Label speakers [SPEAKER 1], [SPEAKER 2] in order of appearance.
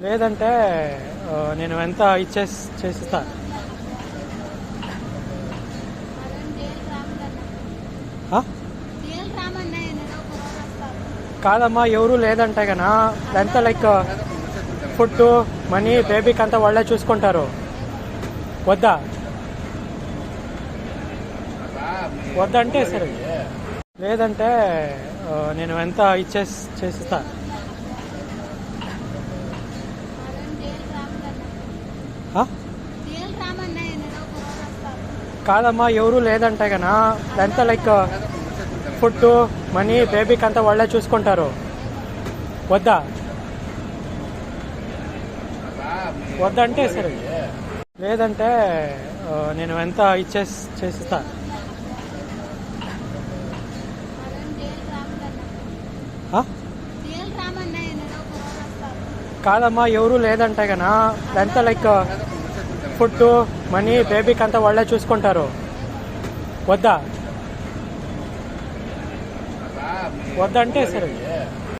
[SPEAKER 1] లేదంటే నేను ఎంత చేసిస్తా. ఆ? కాదమ్మా, ఎవరు లేదంటే గనా ఎంత లైక్ ఫుడ్ మనీ బేబీకి అంతా వాళ్ళే చూసుకుంటారు. వద్దా? వద్దంటే సరే. లేదంటే నేను ఎంత చేసిస్తా. ఆ? కాదమ్మా, ఎవరు లేదంటే గనా ఎంత లైక్ ఫుడ్ మనీ బేబీకి అంతా వాళ్ళే చూసుకుంటారు. వద్దా? వద్దంటే సరే. లేదంటే నేను ఎంత చేసిస్తా. ఆ? కాదమ్మా, ఎవరు లేదంటే గనా ఎంత లైక్ ఫుడ్ మనీ బేబీకి అంతా వాళ్ళే చూసుకుంటారు. వద్దా? వద్దంటే సరే.